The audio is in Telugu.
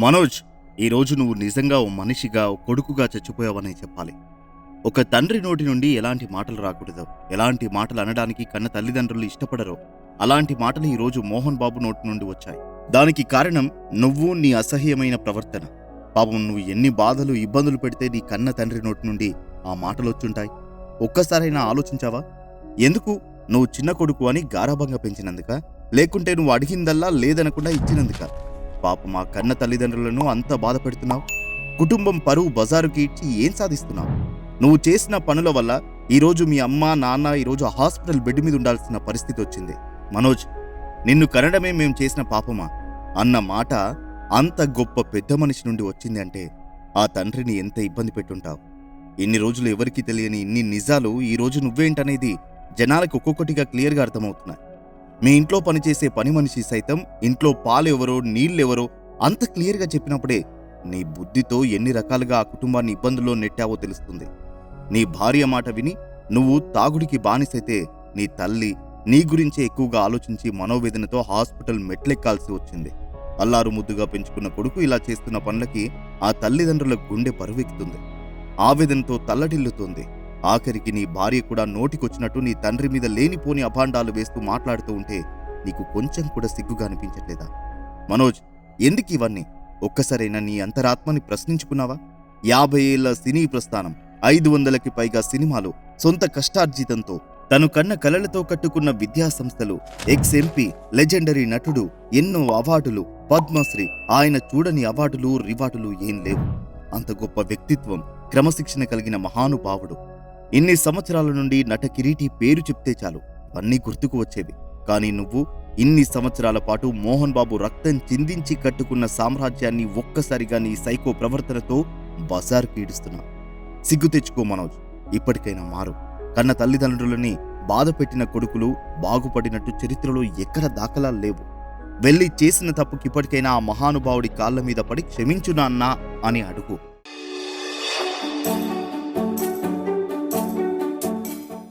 మనోజ్, ఈరోజు నువ్వు నిజంగా ఓ మనిషిగా, ఓ కొడుకుగా చచ్చిపోయావనే చెప్పాలి. ఒక తండ్రి నోటి నుండి ఎలాంటి మాటలు రాకూడదో, ఎలాంటి మాటలు అనడానికి కన్న తల్లిదండ్రులు ఇష్టపడరో అలాంటి మాటలు ఈరోజు మోహన్ బాబు నోటి నుండి వచ్చాయి. దానికి కారణం నువ్వు, నీ అసహ్యమైన ప్రవర్తన. పాపం, నువ్వు ఎన్ని బాధలు, ఇబ్బందులు పెడితే నీ కన్న తండ్రి నోటి నుండి ఆ మాటలు వచ్చుంటాయి. ఒక్కసారైనా ఆలోచించావా? ఎందుకు? నువ్వు చిన్న కొడుకు అని గారాబంగా పెంచినందుక, లేకుంటే నువ్వు అడిగిందల్లా లేదనకుండా ఇచ్చినందుక? పాపం, మా కన్న తల్లిదండ్రులను అంత బాధ పెడుతున్నావు. కుటుంబం పరువు బజారుకి ఇచ్చి ఏం సాధిస్తున్నావు? నువ్వు చేసిన పనుల వల్ల ఈరోజు మీ అమ్మ, నాన్న ఈరోజు హాస్పిటల్ బెడ్ మీద ఉండాల్సిన పరిస్థితి వచ్చింది. మనోజ్, నిన్ను కనడమే మేం చేసిన పాపమా అన్న మాట అంత గొప్ప పెద్ద మనిషి నుండి వచ్చింది అంటే ఆ తండ్రిని ఎంత ఇబ్బంది పెట్టుంటావు. ఇన్ని రోజులు ఎవరికీ తెలియని ఇన్ని నిజాలు ఈరోజు నువ్వేంటనేది జనాలకు ఒక్కొక్కటిగా క్లియర్గా అర్థమవుతున్నాయి. మీ ఇంట్లో పనిచేసే పని మనిషి సైతం ఇంట్లో పాలు ఎవరో, నీళ్ళెవరో అంత క్లియర్గా చెప్పినప్పుడే నీ బుద్ధితో ఎన్ని రకాలుగా ఆ కుటుంబాన్ని ఇబ్బందుల్లో నెట్టావో తెలుస్తుంది. నీ భార్య మాట విని నువ్వు తాగుడికి బానిసైతే నీ తల్లి నీ గురించే ఎక్కువగా ఆలోచించి మనోవేదనతో హాస్పిటల్ మెట్లెక్కాల్సి వచ్చింది. అల్లారు ముద్దుగా పెంచుకున్న కొడుకు ఇలా చేస్తున్న పనులకి ఆ తల్లిదండ్రుల గుండె పరువెక్కుతుంది, ఆవేదనతో తల్లడిల్లుతుంది. ఆఖరికి నీ భార్య కూడా నోటికొచ్చినట్టు నీ తండ్రి మీద లేనిపోని అభాండాలు వేస్తూ మాట్లాడుతూ ఉంటే నీకు కొంచెం కూడా సిగ్గుగా అనిపించట్లేదా? మనోజ్, ఎందుకు ఇవన్నీ? ఒక్కసారైనా నీ అంతరాత్మని ప్రశ్నించుకున్నావా? 50 ఏళ్ల సినీ ప్రస్థానం, 500కి పైగా సినిమాలు, సొంత కష్టార్జితంతో తను కన్న కలలతో కట్టుకున్న విద్యా సంస్థలు, ఎక్స్ ఎంపీ, లెజెండరీ నటుడు, ఎన్నో అవార్డులు, పద్మశ్రీ, ఆయన చూడని అవార్డులు, రివార్డులు ఏం లేవు. అంత గొప్ప వ్యక్తిత్వం, క్రమశిక్షణ కలిగిన మహానుభావుడు. ఇన్ని సంవత్సరాల నుండి నట కిరీటి పేరు చెప్తే చాలు అన్నీ గుర్తుకు వచ్చేవి. కానీ నువ్వు ఇన్ని సంవత్సరాల పాటు మోహన్ బాబు రక్తం చిందించి కట్టుకున్న సామ్రాజ్యాన్ని ఒక్కసారిగా నీ సైకో ప్రవర్తనతో బజార్కి ఈడుస్తున్నావు. సిగ్గు తెచ్చుకో మనోజ్, ఇప్పటికైనా మారు. కన్న తల్లిదండ్రులని బాధ పెట్టిన కొడుకులు బాగుపడినట్టు చరిత్రలో ఎక్కడ దాఖలాలు లేవు. వెళ్ళి చేసిన తప్పుకి ఇప్పటికైనా ఆ మహానుభావుడి కాళ్ల మీద పడి క్షమించు నాన్నా అని అడుగు.